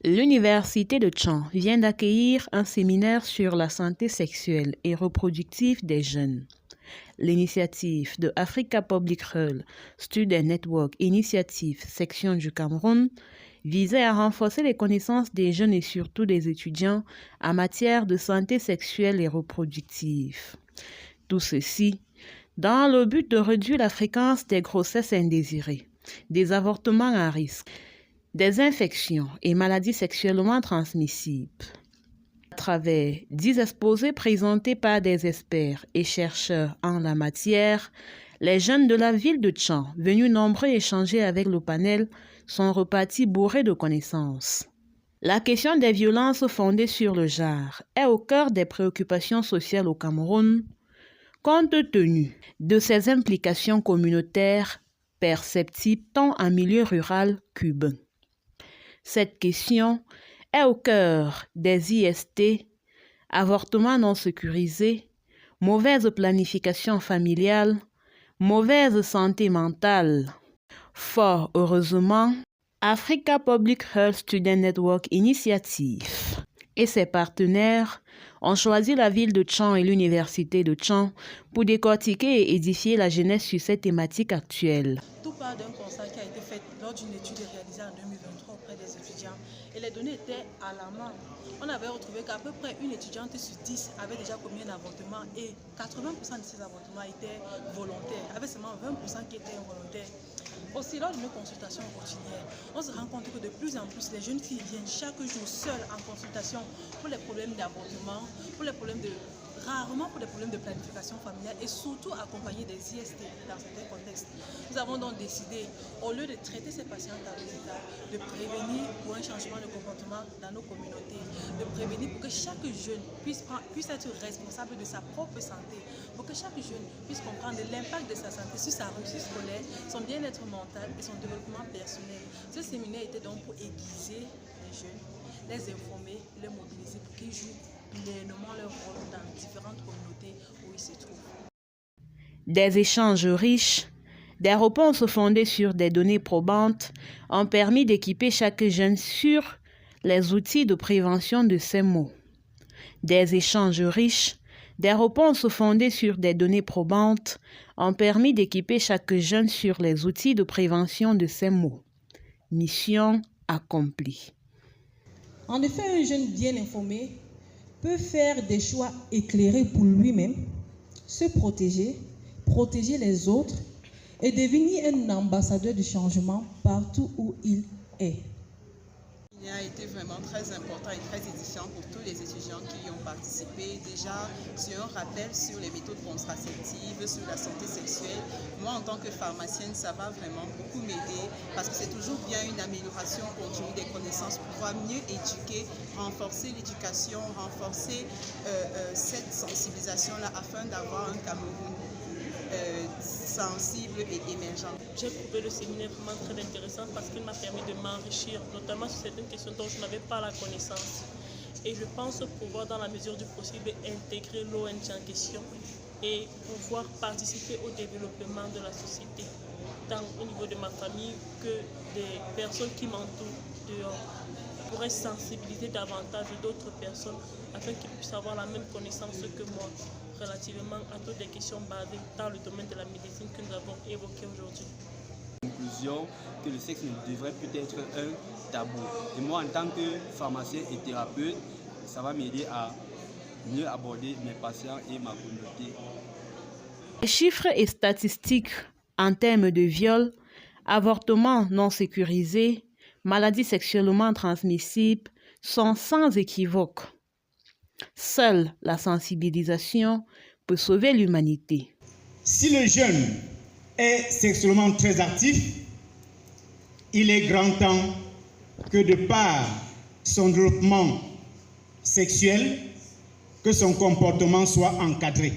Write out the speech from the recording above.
L'Université de Tchang vient d'accueillir un séminaire sur la santé sexuelle et reproductive des jeunes. L'initiative de Africa Public Health Student Network Initiative section du Cameroun visait à renforcer les connaissances des jeunes et surtout des étudiants en matière de santé sexuelle et reproductive. Tout ceci dans le but de réduire la fréquence des grossesses indésirées, des avortements à risque, des infections et maladies sexuellement transmissibles. À travers 10 exposés présentés par des experts et chercheurs en la matière, les jeunes de la ville de Tchang, venus nombreux échanger avec le panel, sont repartis bourrés de connaissances. La question des violences fondées sur le genre est au cœur des préoccupations sociales au Cameroun, compte tenu de ses implications communautaires perceptibles tant en milieu rural qu'urbain. Cette question est au cœur des IST, avortements non sécurisés, mauvaise planification familiale, mauvaise santé mentale. Fort heureusement, Africa Public Health Student Network Initiative et ses partenaires ont choisi la ville de Tchang et l'université de Tchang pour décortiquer et édifier la jeunesse sur cette thématique actuelle. Tout part d'un constat qui a été fait lors d'une étude réalisée en 2023 auprès des étudiants et les données étaient alarmantes. On avait retrouvé qu'à peu près une étudiante sur 10 avait déjà commis un avortement et 80% de ces avortements étaient volontaires, avec seulement 20% qui étaient involontaires. Aussi, lors de nos consultations quotidiennes, on se rend compte que de plus en plus, les jeunes filles viennent chaque jour seules en consultation pour les problèmes d'avortement, rarement pour des problèmes de planification familiale et surtout accompagnées des IST dans certains contextes. Nous avons donc décidé, au lieu de traiter ces patientes à l'hôpital, de prévenir pour un changement de comportement dans nos communautés, de prévenir pour que chaque jeune puisse être responsable de sa propre santé, pour que chaque jeune puisse comprendre l'impact de sa santé sur sa réussite scolaire, son bien-être mental et son développement personnel. Ce séminaire était donc pour aiguiser les jeunes, les informer, les mobiliser pour qu'ils jouent pleinement leur rôle dans différentes communautés où ils se trouvent. Des échanges riches, des réponses fondées sur des données probantes ont permis d'équiper chaque jeune sur les outils de prévention de ces maux. Des échanges riches, des réponses fondées sur des données probantes ont permis d'équiper chaque jeune sur les outils de prévention de ces maux. Mission accomplie. En effet, un jeune bien informé peut faire des choix éclairés pour lui-même, se protéger, protéger les autres et devenir un ambassadeur du changement partout où il est. Il a été vraiment très important et très édifiant pour tous les étudiants qui y ont participé. Déjà, sur un rappel sur les méthodes contraceptives, sur la santé sexuelle. Moi, en tant que pharmacienne, ça va vraiment beaucoup m'aider parce que c'est toujours bien une amélioration continue des connaissances pour pouvoir mieux éduquer, renforcer l'éducation, renforcer cette sensibilisation-là afin d'avoir un Cameroun sensible et émergent. J'ai trouvé le séminaire vraiment très intéressant parce qu'il m'a permis de m'enrichir, notamment sur certaines questions dont je n'avais pas la connaissance. Et je pense pouvoir, dans la mesure du possible, intégrer l'ONG en question et pouvoir participer au développement de la société, tant au niveau de ma famille que des personnes qui m'entourent dehors. Je pourrais sensibiliser davantage d'autres personnes afin qu'ils puissent avoir la même connaissance que moi relativement à toutes les questions basées dans le domaine de la médecine que nous avons évoqué aujourd'hui. Conclusion que le sexe ne devrait plus être un tabou. Et moi, en tant que pharmacien et thérapeute, ça va m'aider à mieux aborder mes patients et ma communauté. Les chiffres et statistiques en termes de viol, avortements non sécurisés, maladies sexuellement transmissibles sont sans équivoque. Seule la sensibilisation peut sauver l'humanité. Si le jeune est sexuellement très actif, il est grand temps que de par son développement sexuel, que son comportement soit encadré.